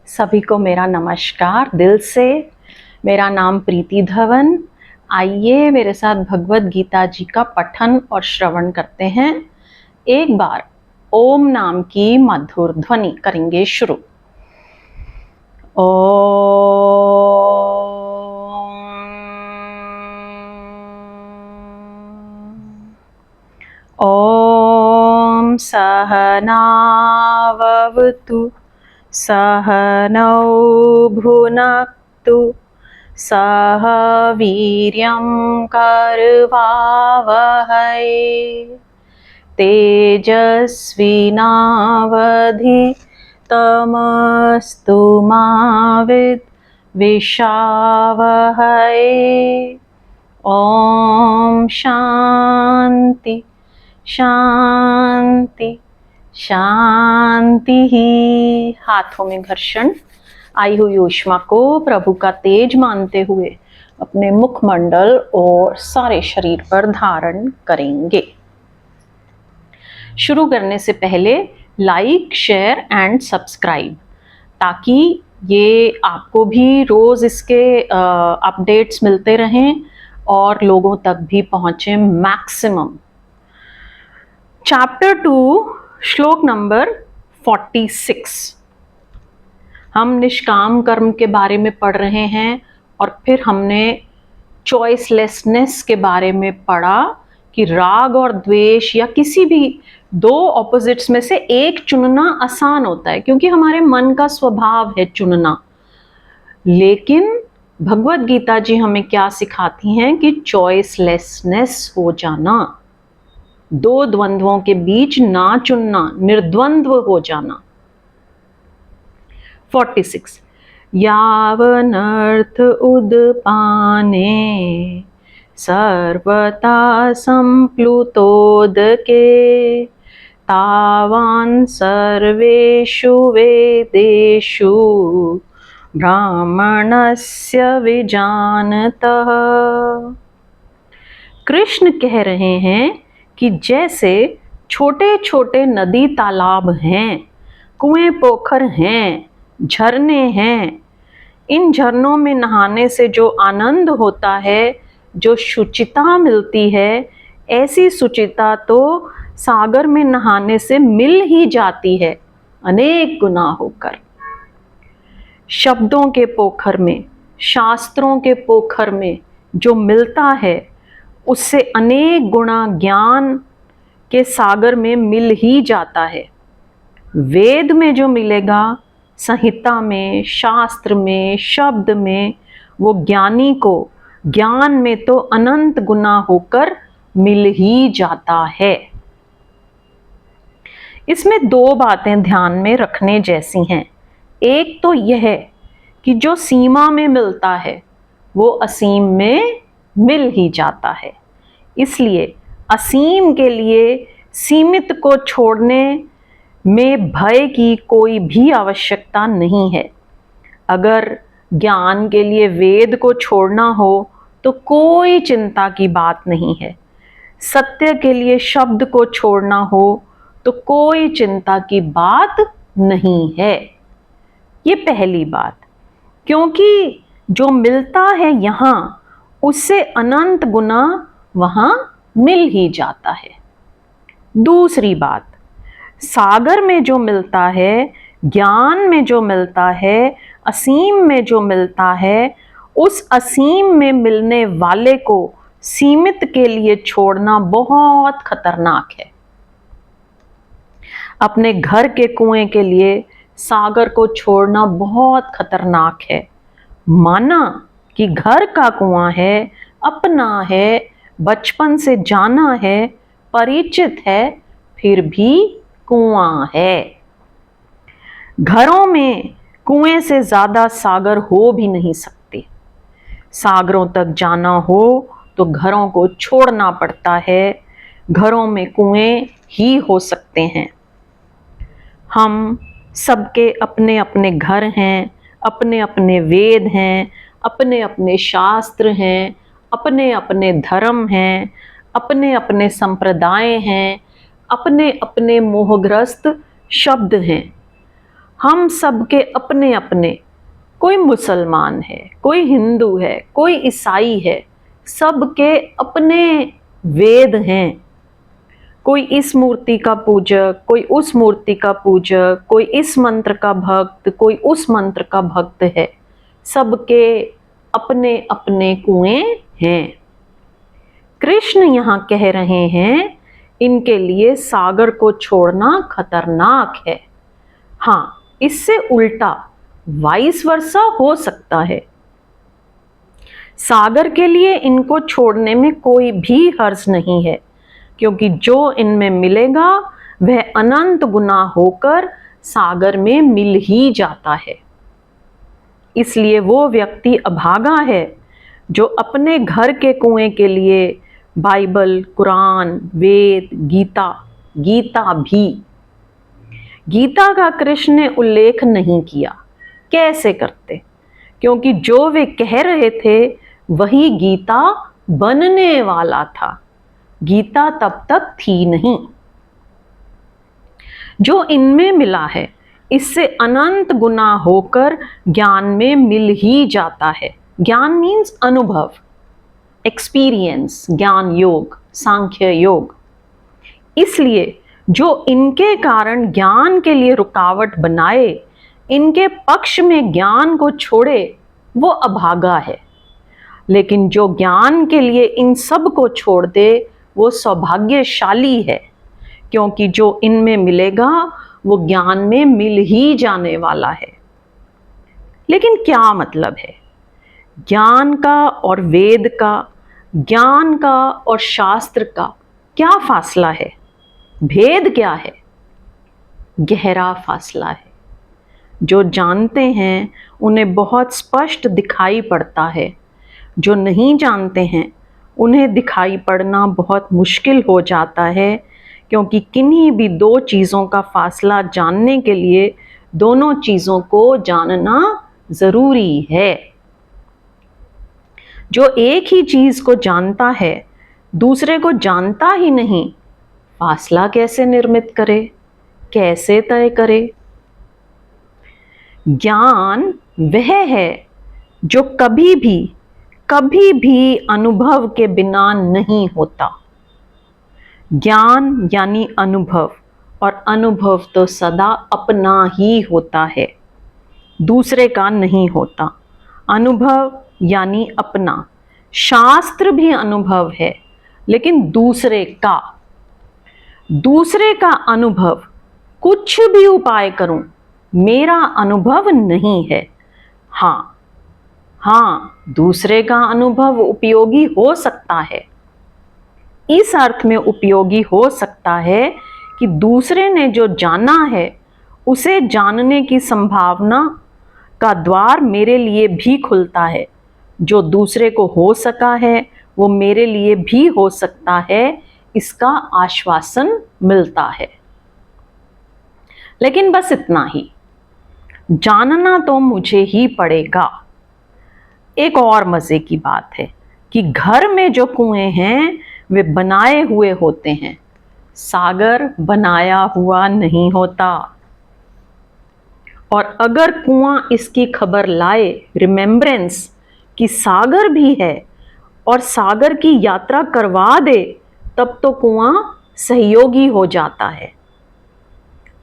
सभी को मेरा नमस्कार दिल से। मेरा नाम प्रीति धवन। आइए मेरे साथ भगवत गीता जी का पठन और श्रवण करते हैं। एक बार ओम नाम की मधुर ध्वनि करेंगे शुरू। ओम सहनावतु सहनौ भुनक्तु सह वीर्यं करवावहै तेजस्विनावधीतमस्तु मा विद्विषावहै। ओम शांति शांति शांति ही। हाथों में घर्षण, आई हुई ऊष्मा को प्रभु का तेज मानते हुए अपने मुखमंडल और सारे शरीर पर धारण करेंगे। शुरू करने से पहले लाइक, शेयर एंड सब्सक्राइब, ताकि ये आपको भी रोज इसके अपडेट्स मिलते रहें और लोगों तक भी पहुंचे मैक्सिमम। चैप्टर 2 श्लोक नंबर 46। हम निष्काम कर्म के बारे में पढ़ रहे हैं और फिर हमने चॉइसलेसनेस के बारे में पढ़ा कि राग और द्वेष या किसी भी दो ऑपोजिट्स में से एक चुनना आसान होता है, क्योंकि हमारे मन का स्वभाव है चुनना। लेकिन भगवत गीता जी हमें क्या सिखाती हैं कि चॉइसलेसनेस हो जाना, दो द्वंद्वों के बीच ना चुनना, निर्द्वंद्व हो जाना। 46। यावनर्थ उदपाने सर्वथा संप्लुतोदके तावान् सर्वेषु वेदेषु ब्राह्मणस्य विजानतः। कृष्ण कह रहे हैं कि जैसे छोटे छोटे नदी तालाब हैं, कुएं पोखर हैं, झरने हैं, इन झरनों में नहाने से जो आनंद होता है, जो शुचिता मिलती है, ऐसी शुचिता तो सागर में नहाने से मिल ही जाती है अनेक गुना होकर। शब्दों के पोखर में, शास्त्रों के पोखर में जो मिलता है, उससे अनेक गुणा ज्ञान के सागर में मिल ही जाता है। वेद में जो मिलेगा, संहिता में, शास्त्र में, शब्द में, वो ज्ञानी को ज्ञान में तो अनंत गुना होकर मिल ही जाता है। इसमें दो बातें ध्यान में रखने जैसी हैं। एक तो यह है कि जो सीमा में मिलता है वो असीम में मिल ही जाता है, इसलिए असीम के लिए सीमित को छोड़ने में भय की कोई भी आवश्यकता नहीं है। अगर ज्ञान के लिए वेद को छोड़ना हो तो कोई चिंता की बात नहीं है। सत्य के लिए शब्द को छोड़ना हो तो कोई चिंता की बात नहीं है। ये पहली बात, क्योंकि जो मिलता है यहाँ, उससे अनंत गुना वहाँ मिल ही जाता है। दूसरी बात, सागर में जो मिलता है, ज्ञान में जो मिलता है, असीम में जो मिलता है, उस असीम में मिलने वाले को सीमित के लिए छोड़ना बहुत खतरनाक है। अपने घर के कुएं के लिए सागर को छोड़ना बहुत खतरनाक है। माना कि घर का कुआं है, अपना है, बचपन से जाना है, परिचित है, फिर भी कुआं है। घरों में कुएं से ज्यादा सागर हो भी नहीं सकते। सागरों तक जाना हो तो घरों को छोड़ना पड़ता है। घरों में कुएं ही हो सकते हैं। हम सबके अपने अपने घर हैं, अपने अपने वेद हैं, अपने अपने शास्त्र हैं, अपने अपने धर्म हैं, अपने अपने संप्रदाय हैं, अपने अपने मोहग्रस्त शब्द हैं। हम सबके अपने अपने, कोई मुसलमान है, कोई हिंदू है, कोई ईसाई है, सबके अपने वेद हैं। कोई इस मूर्ति का पूजक, कोई उस मूर्ति का पूजक, कोई इस मंत्र का भक्त, कोई उस मंत्र का भक्त है। सबके अपने अपने कुएं हैं। कृष्ण यहाँ कह रहे हैं इनके लिए सागर को छोड़ना खतरनाक है। हाँ, इससे उल्टा वाइस वर्सा हो सकता है। सागर के लिए इनको छोड़ने में कोई भी हर्ज नहीं है, क्योंकि जो इनमें मिलेगा वह अनंत गुना होकर सागर में मिल ही जाता है। इसलिए वो व्यक्ति अभागा है जो अपने घर के कुएं के लिए बाइबल, कुरान, वेद, गीता का कृष्ण ने उल्लेख नहीं किया। कैसे करते? क्योंकि जो वे कह रहे थे वही गीता बनने वाला था। गीता तब तक थी नहीं। जो इनमें मिला है इससे अनंत गुना होकर ज्ञान में मिल ही जाता है। ज्ञान मीन्स अनुभव, एक्सपीरियंस, ज्ञान योग, सांख्य योग। इसलिए जो इनके कारण ज्ञान के लिए रुकावट बनाए, इनके पक्ष में ज्ञान को छोड़े, वो अभागा है। लेकिन जो ज्ञान के लिए इन सब को छोड़ दे वो सौभाग्यशाली है, क्योंकि जो इनमें मिलेगा वो ज्ञान में मिल ही जाने वाला है। लेकिन क्या मतलब है? ज्ञान का और वेद का, ज्ञान का और शास्त्र का क्या फासला है? भेद क्या है? गहरा फासला है। जो जानते हैं उन्हें बहुत स्पष्ट दिखाई पड़ता है। जो नहीं जानते हैं उन्हें दिखाई पड़ना बहुत मुश्किल हो जाता है, क्योंकि किन्हीं भी दो चीज़ों का फासला जानने के लिए दोनों चीज़ों को जानना ज़रूरी है। जो एक ही चीज़ को जानता है दूसरे को जानता ही नहीं, फासला कैसे निर्मित करे, कैसे तय करे? ज्ञान वह है जो कभी भी अनुभव के बिना नहीं होता। ज्ञान यानी अनुभव, और अनुभव तो सदा अपना ही होता है, दूसरे का नहीं होता। अनुभव यानी अपना। शास्त्र भी अनुभव है, लेकिन दूसरे का अनुभव। कुछ भी उपाय करूं, मेरा अनुभव नहीं है। हाँ, दूसरे का अनुभव उपयोगी हो सकता है। इस अर्थ में उपयोगी हो सकता है कि दूसरे ने जो जाना है उसे जानने की संभावना का द्वार मेरे लिए भी खुलता है। जो दूसरे को हो सका है वो मेरे लिए भी हो सकता है, इसका आश्वासन मिलता है। लेकिन बस इतना ही, जानना तो मुझे ही पड़ेगा। एक और मजे की बात है कि घर में जो कुएं हैं वे बनाए हुए होते हैं, सागर बनाया हुआ नहीं होता। और अगर कुआं इसकी खबर लाए, रिमेम्बरेंस, कि सागर भी है और सागर की यात्रा करवा दे, तब तो कुआं सहयोगी हो जाता है।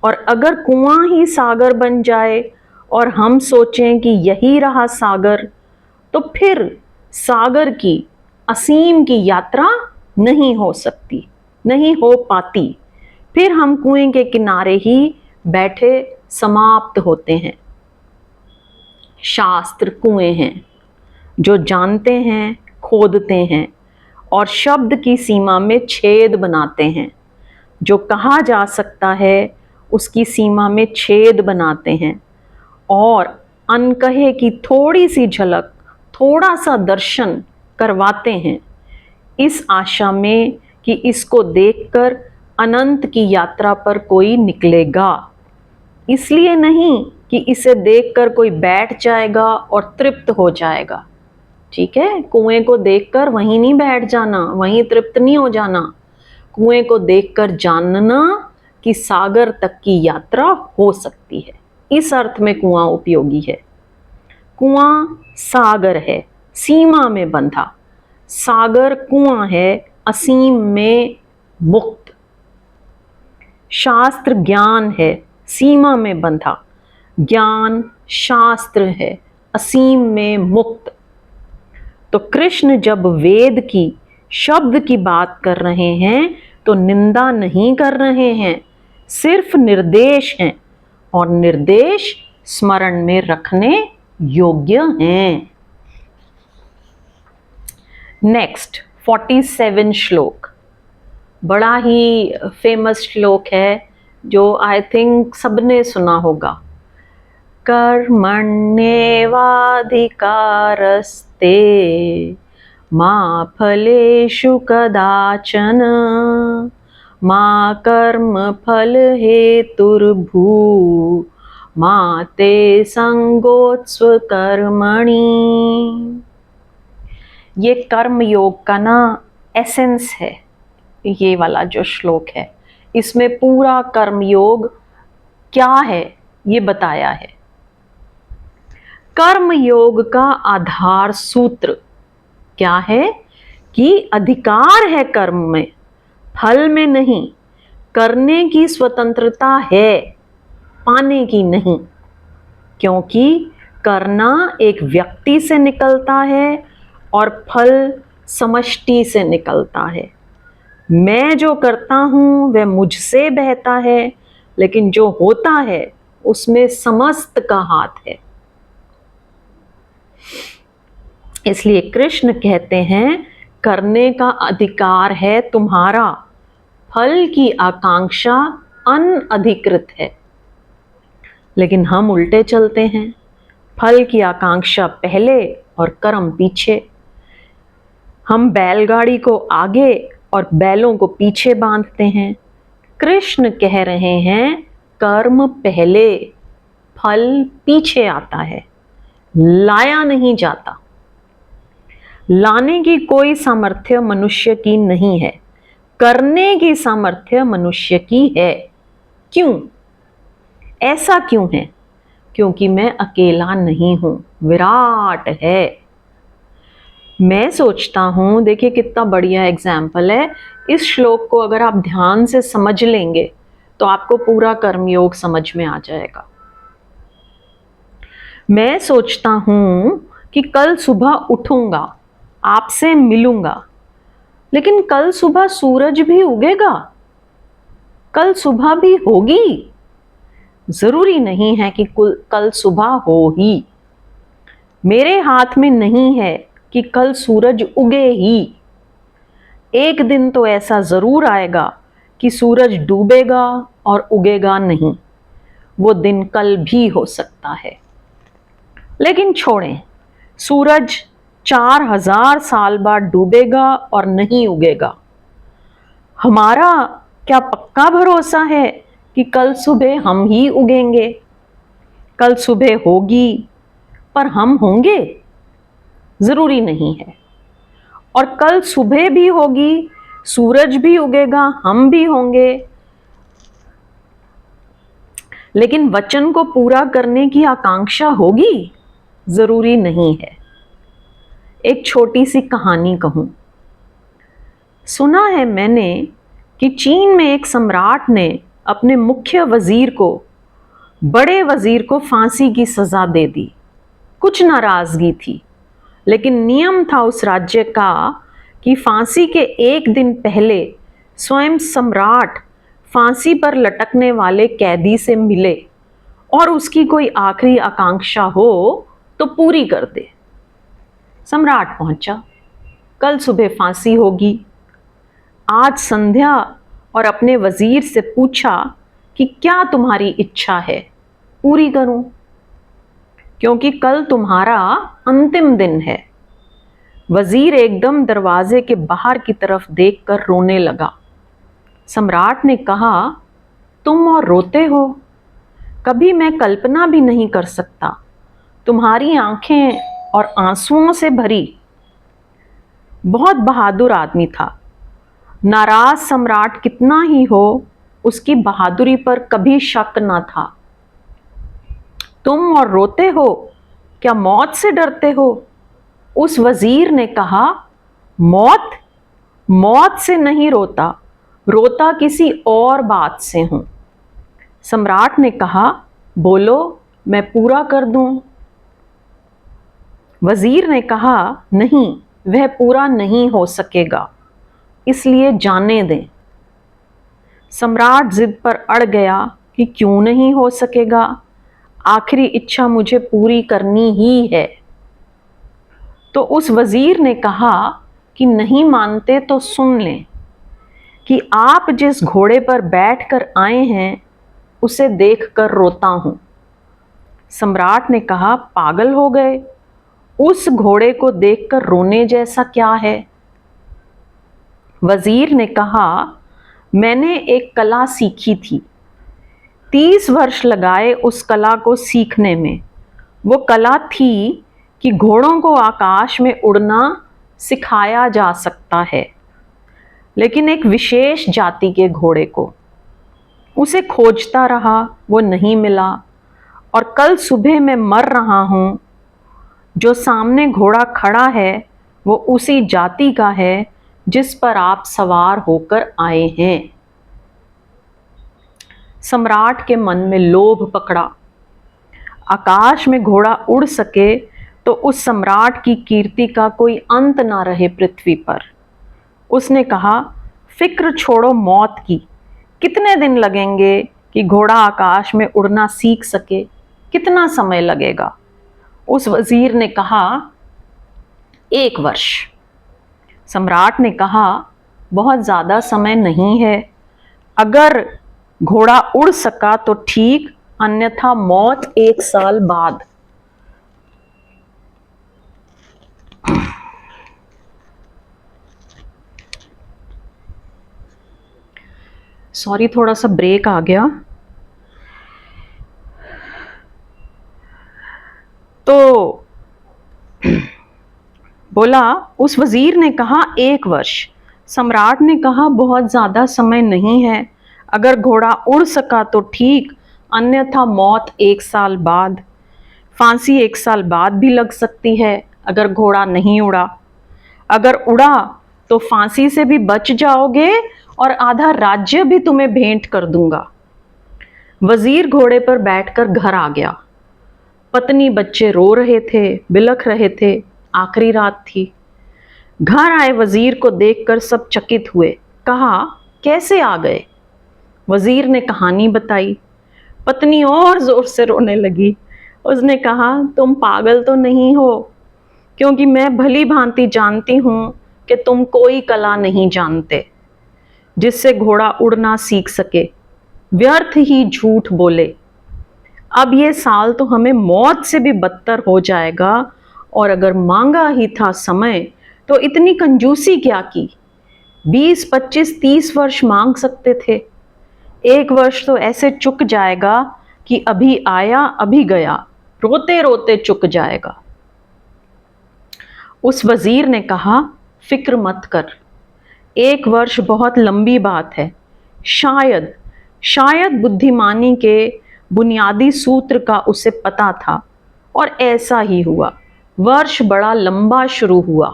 और अगर कुआं ही सागर बन जाए और हम सोचें कि यही रहा सागर, तो फिर सागर की, असीम की यात्रा नहीं हो सकती, नहीं हो पाती। फिर हम कुएं के किनारे ही बैठे समाप्त होते हैं। शास्त्र कुएं हैं जो जानते हैं, खोदते हैं और शब्द की सीमा में छेद बनाते हैं। जो कहा जा सकता है उसकी सीमा में छेद बनाते हैं और अनकहे की थोड़ी सी झलक, थोड़ा सा दर्शन करवाते हैं, इस आशा में कि इसको देखकर अनंत की यात्रा पर कोई निकलेगा। इसलिए नहीं कि इसे देखकर कोई बैठ जाएगा और तृप्त हो जाएगा। ठीक है, कुएं को देखकर वहीं नहीं बैठ जाना, वहीं तृप्त नहीं हो जाना। कुएं को देखकर जानना कि सागर तक की यात्रा हो सकती है। इस अर्थ में कुआं उपयोगी है। कुआं सागर है, सीमा में बंधा। सागर कुआं है, असीम में मुक्त। शास्त्र ज्ञान है, सीमा में बंधा। ज्ञान शास्त्र है, असीम में मुक्त। तो कृष्ण जब वेद की, शब्द की बात कर रहे हैं तो निंदा नहीं कर रहे हैं, सिर्फ निर्देश हैं, और निर्देश स्मरण में रखने योग्य हैं। नेक्स्ट 47 श्लोक, बड़ा ही फेमस श्लोक है जो आई थिंक सबने सुना होगा। कर्मण्येवाधिकारस्ते मा फलेषु कदाचन मा कर्म फल हेतुर्भू मा ते संगोत्स्व कर्मणि। ये कर्म योग का ना एसेंस है, ये वाला जो श्लोक है, इसमें पूरा कर्म योग क्या है ये बताया है। कर्म योग का आधार सूत्र क्या है कि अधिकार है कर्म में, फल में नहीं। करने की स्वतंत्रता है, पाने की नहीं, क्योंकि करना एक व्यक्ति से निकलता है और फल समष्टि से निकलता है। मैं जो करता हूं वह मुझसे बहता है, लेकिन जो होता है उसमें समस्त का हाथ है। इसलिए कृष्ण कहते हैं करने का अधिकार है तुम्हारा, फल की आकांक्षा अनधिकृत है। लेकिन हम उल्टे चलते हैं, फल की आकांक्षा पहले और कर्म पीछे। हम बैलगाड़ी को आगे और बैलों को पीछे बांधते हैं। कृष्ण कह रहे हैं कर्म पहले, फल पीछे आता है, लाया नहीं जाता। लाने की कोई सामर्थ्य मनुष्य की नहीं है, करने की सामर्थ्य मनुष्य की है। क्यों? ऐसा क्यों है? क्योंकि मैं अकेला नहीं हूं, विराट है। मैं सोचता हूं, देखिए कितना बढ़िया एग्जाम्पल है। इस श्लोक को अगर आप ध्यान से समझ लेंगे तो आपको पूरा कर्मयोग समझ में आ जाएगा। मैं सोचता हूं कि कल सुबह उठूंगा, आपसे मिलूंगा, लेकिन कल सुबह सूरज भी उगेगा, कल सुबह भी होगी। जरूरी नहीं है कि कल सुबह हो ही। मेरे हाथ में नहीं है कि कल सूरज उगे ही। एक दिन तो ऐसा जरूर आएगा कि सूरज डूबेगा और उगेगा नहीं। वो दिन कल भी हो सकता है। लेकिन छोड़ें, सूरज 4000 साल बाद डूबेगा और नहीं उगेगा। हमारा क्या पक्का भरोसा है कि कल सुबह हम ही उगेंगे? कल सुबह होगी पर हम होंगे? जरूरी नहीं है। और कल सुबह भी होगी, सूरज भी उगेगा, हम भी होंगे, लेकिन वचन को पूरा करने की आकांक्षा होगी? जरूरी नहीं है। एक छोटी सी कहानी कहूं। सुना है मैंने कि चीन में एक सम्राट ने अपने मुख्य वजीर को, बड़े वजीर को फांसी की सजा दे दी। कुछ नाराजगी थी, लेकिन नियम था उस राज्य का कि फांसी के एक दिन पहले स्वयं सम्राट फांसी पर लटकने वाले कैदी से मिले और उसकी कोई आखिरी आकांक्षा हो तो पूरी कर दे। सम्राट पहुंचा, कल सुबह फांसी होगी। आज संध्या और अपने वजीर से पूछा कि क्या तुम्हारी इच्छा है, पूरी करूं, क्योंकि कल तुम्हारा अंतिम दिन है। वजीर एकदम दरवाजे के बाहर की तरफ देखकर रोने लगा। सम्राट ने कहा, तुम और रोते हो? कभी मैं कल्पना भी नहीं कर सकता, तुम्हारी आंखें और आंसुओं से भरी। बहुत बहादुर आदमी था। नाराज सम्राट कितना ही हो, उसकी बहादुरी पर कभी शक न था। तुम और रोते हो, क्या मौत से डरते हो? उस वजीर ने कहा, मौत? मौत से नहीं रोता, रोता किसी और बात से हूं। सम्राट ने कहा, बोलो, मैं पूरा कर दूं। वजीर ने कहा, नहीं, वह पूरा नहीं हो सकेगा, इसलिए जाने दें। सम्राट जिद पर अड़ गया कि क्यों नहीं हो सकेगा, आखिरी इच्छा मुझे पूरी करनी ही है। तो उस वजीर ने कहा कि नहीं मानते तो सुन लें कि आप जिस घोड़े पर बैठकर आए हैं उसे देखकर रोता हूं। सम्राट ने कहा, पागल हो गए, उस घोड़े को देखकर रोने जैसा क्या है? वजीर ने कहा, मैंने एक कला सीखी थी, 30 वर्ष लगाए उस कला को सीखने में। वो कला थी कि घोड़ों को आकाश में उड़ना सिखाया जा सकता है, लेकिन एक विशेष जाति के घोड़े को। उसे खोजता रहा, वो नहीं मिला, और कल सुबह मैं मर रहा हूं। जो सामने घोड़ा खड़ा है वो उसी जाति का है जिस पर आप सवार होकर आए हैं। सम्राट के मन में लोभ पकड़ा। आकाश में घोड़ा उड़ सके तो उस सम्राट की कीर्ति का कोई अंत ना रहे पृथ्वी पर। उसने कहा, फिक्र छोड़ो मौत की, कितने दिन लगेंगे कि घोड़ा आकाश में उड़ना सीख सके? कितना समय लगेगा? उस वजीर ने कहा, 1 वर्ष। सम्राट ने कहा, बहुत ज्यादा समय नहीं है, अगर घोड़ा उड़ सका तो ठीक, अन्यथा मौत 1 साल बाद। सॉरी, थोड़ा सा ब्रेक आ गया। तो बोला, उस वजीर ने कहा 1 वर्ष। सम्राट ने कहा, बहुत ज्यादा समय नहीं है, अगर घोड़ा उड़ सका तो ठीक, अन्यथा मौत 1 साल बाद। फांसी 1 साल बाद भी लग सकती है अगर घोड़ा नहीं उड़ा। अगर उड़ा तो फांसी से भी बच जाओगे और आधा राज्य भी तुम्हें भेंट कर दूंगा। वजीर घोड़े पर बैठकर घर आ गया। पत्नी बच्चे रो रहे थे, बिलख रहे थे, आखिरी रात थी। घर आए वजीर को देखकर सब चकित हुए। कहा, कैसे आ गए? वजीर ने कहानी बताई। पत्नी और जोर से रोने लगी। उसने कहा, तुम पागल तो नहीं हो, क्योंकि मैं भली भांति जानती हूं कि तुम कोई कला नहीं जानते जिससे घोड़ा उड़ना सीख सके। व्यर्थ ही झूठ बोले। अब ये साल तो हमें मौत से भी बदतर हो जाएगा, और अगर मांगा ही था समय तो इतनी कंजूसी क्या की? 20, 25, 30 वर्ष मांग सकते थे। 1 वर्ष तो ऐसे चुक जाएगा कि अभी आया अभी गया, रोते रोते चुक जाएगा। उस वजीर ने कहा, फिक्र मत कर, 1 वर्ष बहुत लंबी बात है। शायद बुद्धिमानी के बुनियादी सूत्र का उसे पता था, और ऐसा ही हुआ। वर्ष बड़ा लंबा शुरू हुआ।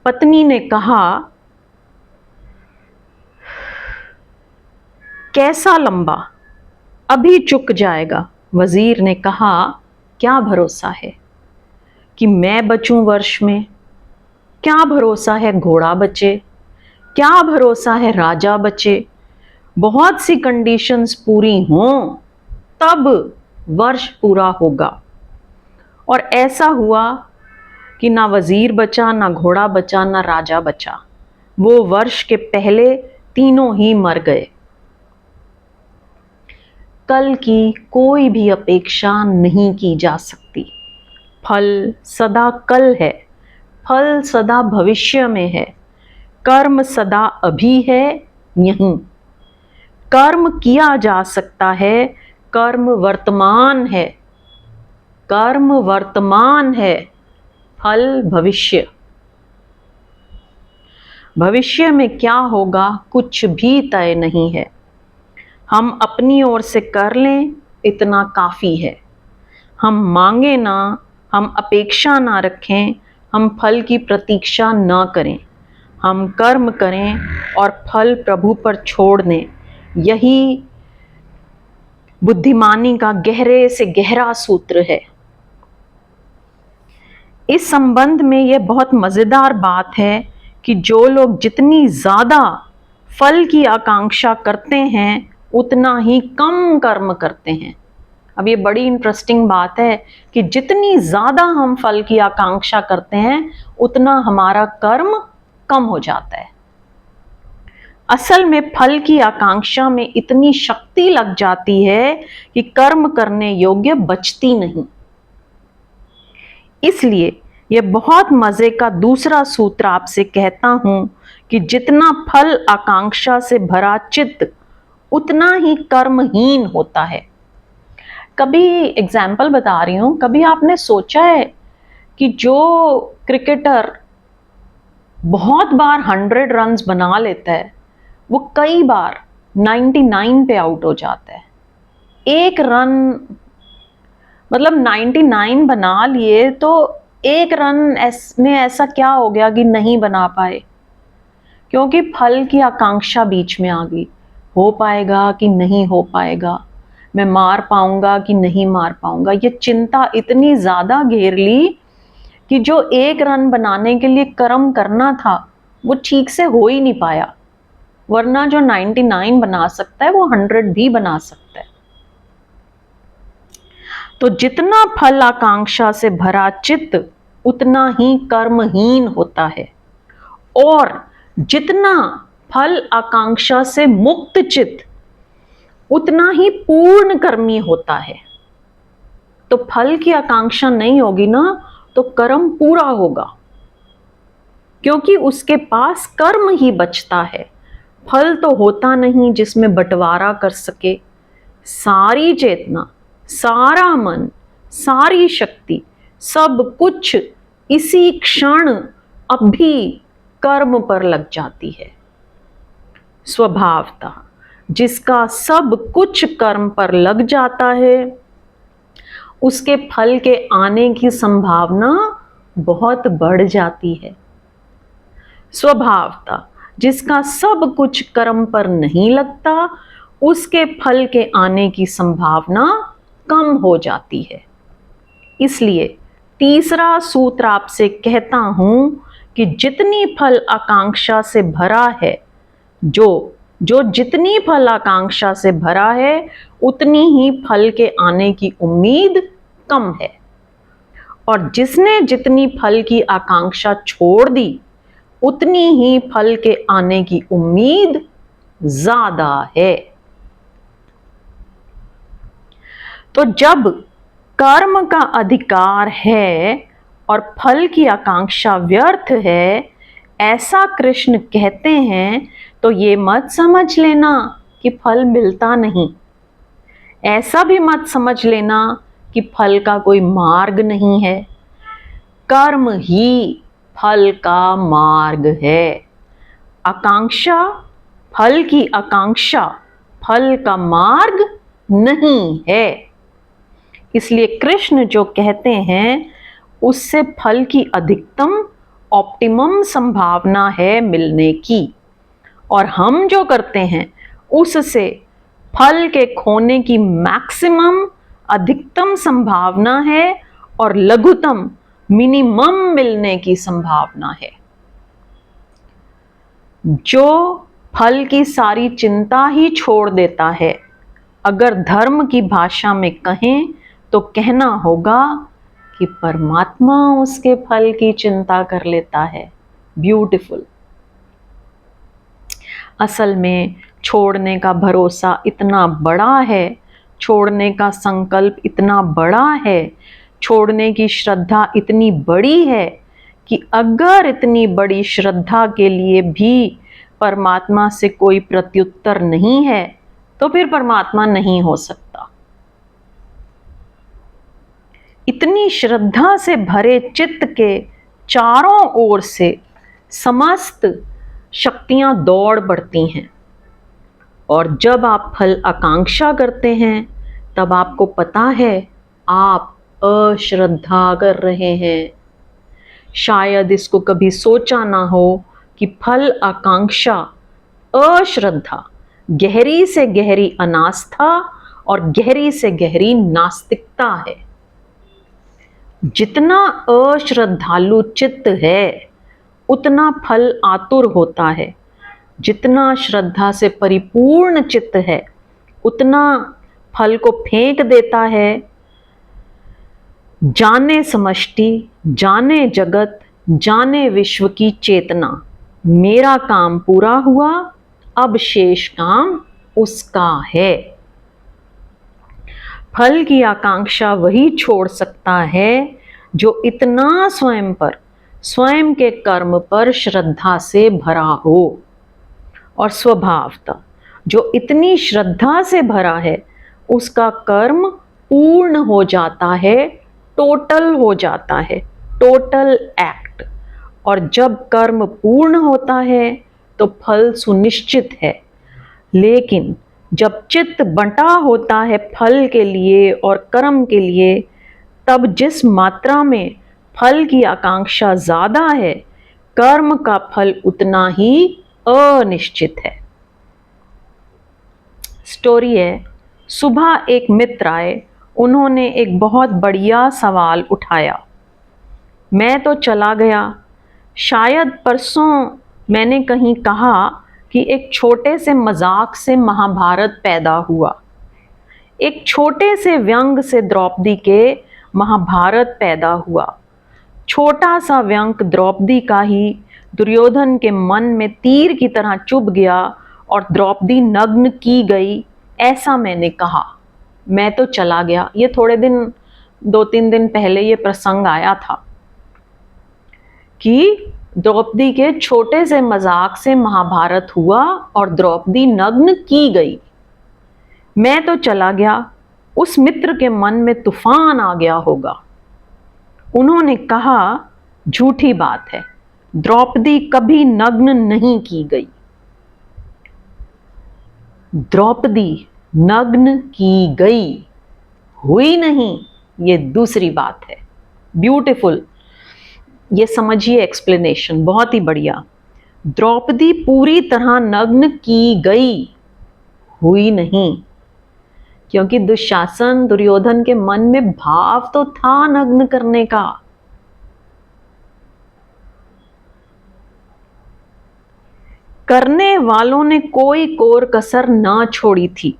पत्नी ने कहा, कैसा लंबा? अभी चुक जाएगा। वजीर ने कहा, क्या भरोसा है कि मैं बचूं वर्ष में? क्या भरोसा है घोड़ा बचे? क्या भरोसा है राजा बचे? बहुत सी कंडीशंस पूरी हों तब वर्ष पूरा होगा। और ऐसा हुआ कि ना वजीर बचा, ना घोड़ा बचा, ना राजा बचा। वो वर्ष के पहले तीनों ही मर गए। कल की कोई भी अपेक्षा नहीं की जा सकती। फल सदा कल है, फल सदा भविष्य में है, कर्म सदा अभी है यहीं। कर्म किया जा सकता है, कर्म वर्तमान है, कर्म वर्तमान है, फल भविष्य। भविष्य में क्या होगा कुछ भी तय नहीं है। हम अपनी ओर से कर लें, इतना काफी है। हम मांगे ना, हम अपेक्षा ना रखें, हम फल की प्रतीक्षा ना करें, हम कर्म करें और फल प्रभु पर छोड़ दें। यही बुद्धिमानी का गहरे से गहरा सूत्र है। इस संबंध में यह बहुत मजेदार बात है कि जो लोग जितनी ज्यादा फल की आकांक्षा करते हैं उतना ही कम कर्म करते हैं। अब ये बड़ी इंटरेस्टिंग बात है कि जितनी ज्यादा हम फल की आकांक्षा करते हैं उतना हमारा कर्म कम हो जाता है। असल में फल की आकांक्षा में इतनी शक्ति लग जाती है कि कर्म करने योग्य बचती नहीं। इसलिए यह बहुत मजे का दूसरा सूत्र आपसे कहता हूं कि जितना फल आकांक्षा से भरा चित्त उतना ही कर्महीन होता है। कभी एग्जाम्पल बता रही हूं, कभी आपने सोचा है कि जो क्रिकेटर बहुत बार 100 रन्स बना लेता है वो कई बार 99 पे आउट हो जाता है। एक रन मतलब 99 बना लिए तो एक रन में ऐसा क्या हो गया कि नहीं बना पाए? क्योंकि फल की आकांक्षा बीच में आ गई। हो पाएगा कि नहीं हो पाएगा, मैं मार पाऊंगा कि नहीं मार पाऊंगा, ये चिंता इतनी ज्यादा घेर ली कि जो एक रन बनाने के लिए कर्म करना था वो ठीक से हो ही नहीं पाया। वरना जो 99 बना सकता है वो 100 भी बना सकता है। तो जितना फल आकांक्षा से भरा चित्त उतना ही कर्महीन होता है, और जितना फल आकांक्षा से मुक्त चित्त उतना ही पूर्ण कर्मी होता है। तो फल की आकांक्षा नहीं होगी ना तो कर्म पूरा होगा, क्योंकि उसके पास कर्म ही बचता है। फल तो होता नहीं जिसमें बंटवारा कर सके। सारी चेतना, सारा मन, सारी शक्ति, सब कुछ इसी क्षण अभी कर्म पर लग जाती है। स्वभावतः जिसका सब कुछ कर्म पर लग जाता है उसके फल के आने की संभावना बहुत बढ़ जाती है। स्वभावतः जिसका सब कुछ कर्म पर नहीं लगता उसके फल के आने की संभावना कम हो जाती है। इसलिए तीसरा सूत्र आपसे कहता हूं कि जितनी फल आकांक्षा से भरा है, जो जितनी फल आकांक्षा से भरा है उतनी ही फल के आने की उम्मीद कम है, और जिसने जितनी फल की आकांक्षा छोड़ दी उतनी ही फल के आने की उम्मीद ज्यादा है। तो जब कर्म का अधिकार है और फल की आकांक्षा व्यर्थ है, ऐसा कृष्ण कहते हैं, तो ये मत समझ लेना कि फल मिलता नहीं। ऐसा भी मत समझ लेना कि फल का कोई मार्ग नहीं है। कर्म ही फल का मार्ग है। आकांक्षा, फल की आकांक्षा फल का मार्ग नहीं है। इसलिए कृष्ण जो कहते हैं उससे फल की अधिकतम ऑप्टिमम संभावना है मिलने की, और हम जो करते हैं उससे फल के खोने की मैक्सिमम अधिकतम संभावना है और लघुतम मिनिमम मिलने की संभावना है। जो फल की सारी चिंता ही छोड़ देता है, अगर धर्म की भाषा में कहें तो कहना होगा कि परमात्मा उसके फल की चिंता कर लेता है। ब्यूटीफुल। असल में छोड़ने का भरोसा इतना बड़ा है, छोड़ने का संकल्प इतना बड़ा है, छोड़ने की श्रद्धा इतनी बड़ी है कि अगर इतनी बड़ी श्रद्धा के लिए भी परमात्मा से कोई प्रत्युत्तर नहीं है तो फिर परमात्मा नहीं हो सकता। इतनी श्रद्धा से भरे चित्त के चारों ओर से समस्त शक्तियां दौड़ बढ़ती हैं, और जब आप फल आकांक्षा करते हैं तब आपको पता है आप अश्रद्धा कर रहे हैं। शायद इसको कभी सोचा ना हो कि फल आकांक्षा, अश्रद्धा, गहरी से गहरी अनास्था और गहरी से गहरी नास्तिकता है। जितना अश्रद्धालु चित्त है उतना फल आतुर होता है। जितना श्रद्धा से परिपूर्ण चित्त है उतना फल को फेंक देता है। जाने समष्टि, जाने जगत, जाने विश्व की चेतना, मेरा काम पूरा हुआ, अब शेष काम उसका है। फल की आकांक्षा वही छोड़ सकता है जो इतना स्वयं पर, स्वयं के कर्म पर श्रद्धा से भरा हो। और स्वभावतः जो इतनी श्रद्धा से भरा है उसका कर्म पूर्ण हो जाता है, टोटल हो जाता है, टोटल एक्ट। और जब कर्म पूर्ण होता है तो फल सुनिश्चित है। लेकिन जब चित्त बंटा होता है फल के लिए और कर्म के लिए, तब जिस मात्रा में फल की आकांक्षा ज्यादा है, कर्म का फल उतना ही अनिश्चित है। स्टोरी है, सुबह एक मित्र आए। उन्होंने एक बहुत बढ़िया सवाल उठाया। मैं तो चला गया। शायद परसों मैंने कहीं कहा कि एक छोटे से मजाक से महाभारत पैदा हुआ। एक छोटे से व्यंग से द्रौपदी के महाभारत पैदा हुआ। छोटा सा व्यंग द्रौपदी का ही दुर्योधन के मन में तीर की तरह चुभ गया और द्रौपदी नग्न की गई, ऐसा मैंने कहा। मैं तो चला गया। ये थोड़े दिन, 2-3 दिन पहले ये प्रसंग आया था कि द्रौपदी के छोटे से मजाक से महाभारत हुआ और द्रौपदी नग्न की गई। मैं तो चला गया। उस मित्र के मन में तूफान आ गया होगा। उन्होंने कहा, झूठी बात है, द्रौपदी कभी नग्न नहीं की गई। द्रौपदी नग्न की गई, हुई नहीं, ये दूसरी बात है। ब्यूटीफुल, ये समझिए एक्सप्लेनेशन, बहुत ही बढ़िया। द्रौपदी पूरी तरह नग्न की गई, हुई नहीं, क्योंकि दुशासन, दुर्योधन के मन में भाव तो था नग्न करने का। करने वालों ने कोई कोर कसर ना छोड़ी थी।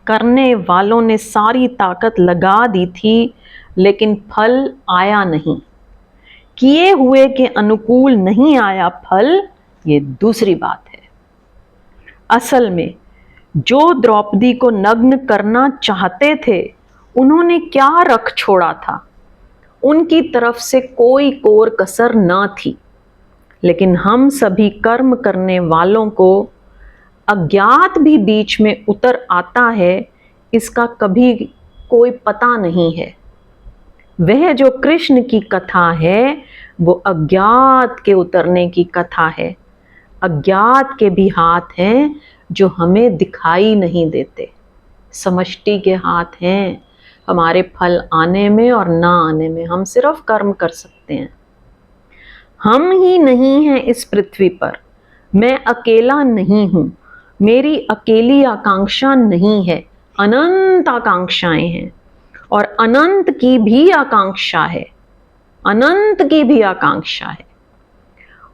करने वालों ने सारी ताकत लगा दी थी, लेकिन फल आया नहीं। किए हुए के अनुकूल नहीं आया फल, ये दूसरी बात है। असल में जो द्रौपदी को नग्न करना चाहते थे, उन्होंने क्या रख छोड़ा था? उनकी तरफ से कोई कोर कसर ना थी। लेकिन हम सभी कर्म करने वालों को अज्ञात भी बीच में उतर आता है, इसका कभी कोई पता नहीं है। वह जो कृष्ण की कथा है वो अज्ञात के उतरने की कथा है। अज्ञात के भी हाथ हैं जो हमें दिखाई नहीं देते। समष्टि के हाथ हैं हमारे फल आने में और ना आने में। हम सिर्फ कर्म कर सकते हैं। हम ही नहीं हैं इस पृथ्वी पर। मैं अकेला नहीं हूं। मेरी अकेली आकांक्षा नहीं है, अनंत आकांक्षाएं हैं और अनंत की भी आकांक्षा है, अनंत की भी आकांक्षा है।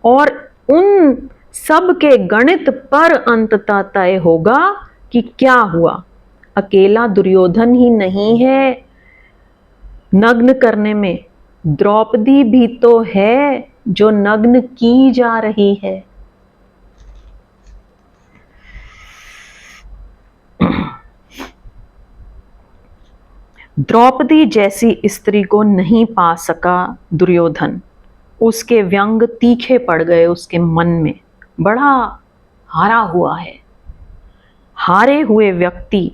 और उन सब के गणित पर अंततः तय होगा कि क्या हुआ। अकेला दुर्योधन ही नहीं है नग्न करने में, द्रौपदी भी तो है जो नग्न की जा रही है। द्रौपदी जैसी स्त्री को नहीं पा सका दुर्योधन। उसके व्यंग तीखे पड़ गए उसके मन में। बड़ा हारा हुआ है। हारे हुए व्यक्ति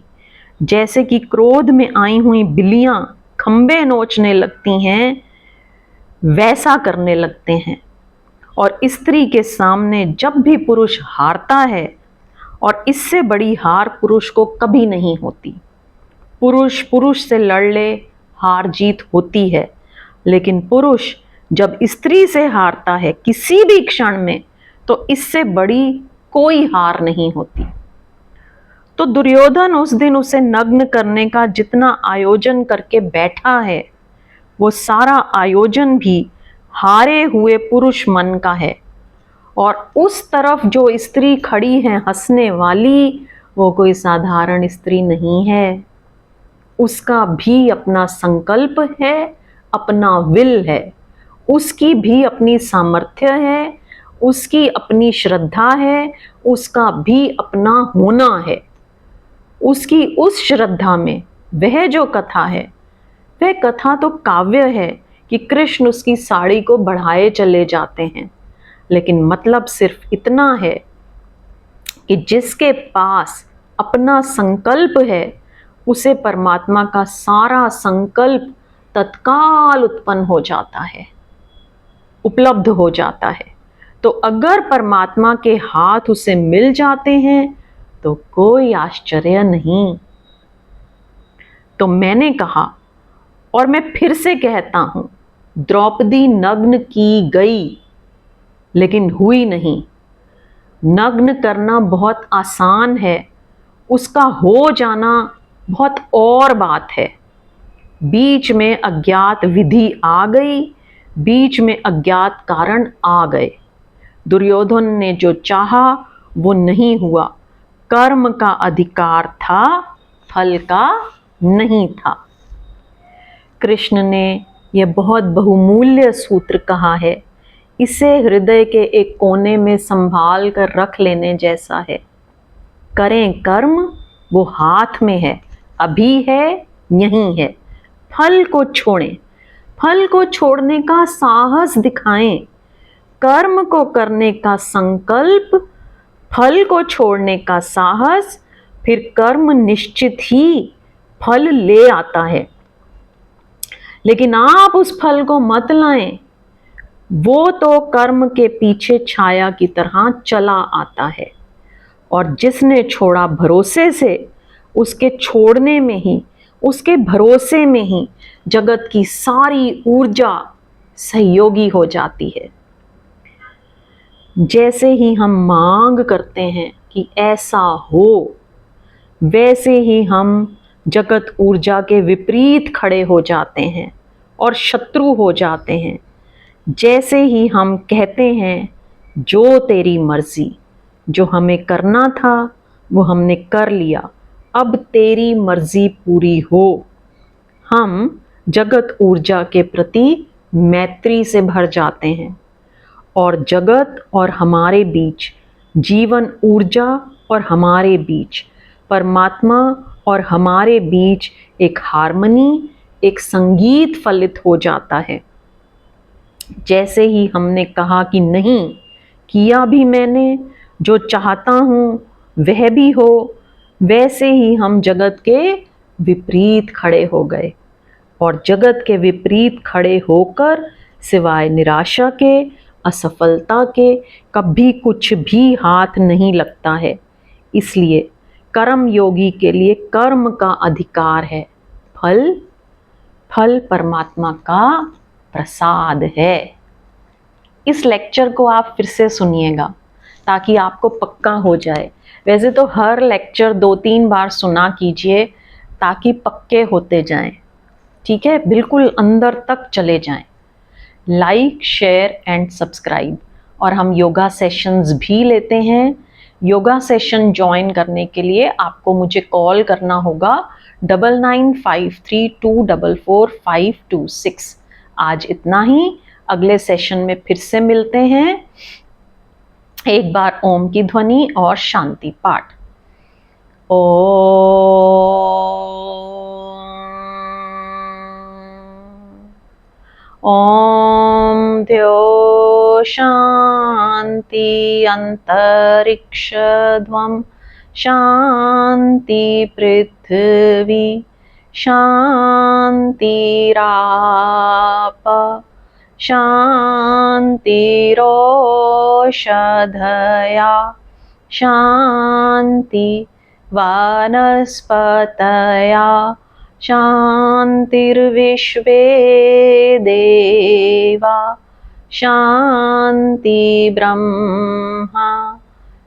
जैसे कि क्रोध में आई हुई बिल्लियां खंबे नोचने लगती हैं, वैसा करने लगते हैं। और स्त्री के सामने जब भी पुरुष हारता है, और इससे बड़ी हार पुरुष को कभी नहीं होती। पुरुष पुरुष से लड़ ले, हार जीत होती है, लेकिन पुरुष जब स्त्री से हारता है किसी भी क्षण में, तो इससे बड़ी कोई हार नहीं होती। तो दुर्योधन उस दिन उसे नग्न करने का जितना आयोजन करके बैठा है, वो सारा आयोजन भी हारे हुए पुरुष मन का है। और उस तरफ जो स्त्री खड़ी है हंसने वाली, वो कोई साधारण स्त्री नहीं है। उसका भी अपना संकल्प है, अपना विल है, उसकी भी अपनी सामर्थ्य है, उसकी अपनी श्रद्धा है, उसका भी अपना होना है। उसकी उस श्रद्धा में वह जो कथा है, वह कथा तो काव्य है कि कृष्ण उसकी साड़ी को बढ़ाए चले जाते हैं, लेकिन मतलब सिर्फ इतना है कि जिसके पास अपना संकल्प है, उसे परमात्मा का सारा संकल्प तत्काल उत्पन्न हो जाता है, उपलब्ध हो जाता है। तो अगर परमात्मा के हाथ उसे मिल जाते हैं तो कोई आश्चर्य नहीं। तो मैंने कहा, और मैं फिर से कहता हूं, द्रौपदी नग्न की गई लेकिन हुई नहीं। नग्न करना बहुत आसान है, उसका हो जाना बहुत और बात है। बीच में अज्ञात विधि आ गई, बीच में अज्ञात कारण आ गए। दुर्योधन ने जो चाहा वो नहीं हुआ। कर्म का अधिकार था, फल का नहीं था। कृष्ण ने यह बहुत बहुमूल्य सूत्र कहा है, इसे हृदय के एक कोने में संभाल कर रख लेने जैसा है। करें कर्म, वो हाथ में है, अभी है, यहीं है। फल को छोड़ें, फल को छोड़ने का साहस दिखाएं। कर्म को करने का संकल्प, फल को छोड़ने का साहस, फिर कर्म निश्चित ही फल ले आता है। लेकिन आप उस फल को मत लाएं, वो तो कर्म के पीछे छाया की तरह चला आता है। और जिसने छोड़ा भरोसे से, उसके छोड़ने में ही, उसके भरोसे में ही जगत की सारी ऊर्जा सहयोगी हो जाती है। जैसे ही हम मांग करते हैं कि ऐसा हो, वैसे ही हम जगत ऊर्जा के विपरीत खड़े हो जाते हैं और शत्रु हो जाते हैं। जैसे ही हम कहते हैं जो तेरी मर्जी, जो हमें करना था वो हमने कर लिया, अब तेरी मर्जी पूरी हो, हम जगत ऊर्जा के प्रति मैत्री से भर जाते हैं। और जगत और हमारे बीच, जीवन ऊर्जा और हमारे बीच, परमात्मा और हमारे बीच एक हार्मनी, एक संगीत फलित हो जाता है। जैसे ही हमने कहा कि नहीं, किया भी मैंने, जो चाहता हूं वह भी हो, वैसे ही हम जगत के विपरीत खड़े हो गए। और जगत के विपरीत खड़े होकर सिवाय निराशा के, असफलता के कभी कुछ भी हाथ नहीं लगता है। इसलिए कर्म योगी के लिए कर्म का अधिकार है, फल परमात्मा का प्रसाद है। इस लेक्चर को आप फिर से सुनिएगा ताकि आपको पक्का हो जाए। वैसे तो हर लेक्चर 2-3 बार सुना कीजिए ताकि पक्के होते जाएं, ठीक है, बिल्कुल अंदर तक चले जाएं। Like, share and subscribe. और हम योगा सेशंस भी लेते हैं। योगा सेशन ज्वाइन करने के लिए आपको मुझे कॉल करना होगा 9953244526। आज इतना ही, अगले सेशन में फिर से मिलते हैं। एक बार ओम की ध्वनि और शांति पाठ। ओम द्यो शांति अंतरिक्षध्वं शांति पृथ्वी शांतिराप शांतिरोषधया शांति वनस्पतया शान्तिर्विश्वे देवा शान्ति ब्रह्मा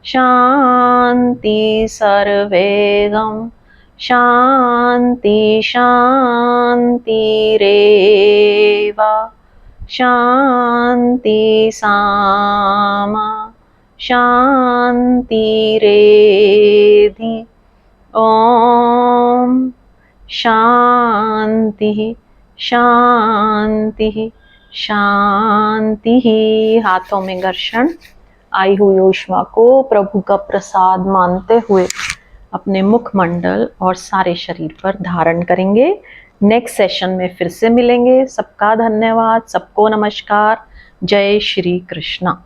शान्ति सर्वेगं शान्ति शान्तिरेव शान्ति सामा शान्तिरेधि। ओम शांति शांति शांति। हाथों में घर्षण, आई हुई ऊष्मा को प्रभु का प्रसाद मानते हुए अपने मुखमंडल और सारे शरीर पर धारण करेंगे। नेक्स्ट सेशन में फिर से मिलेंगे। सबका धन्यवाद, सबको नमस्कार। जय श्री कृष्णा।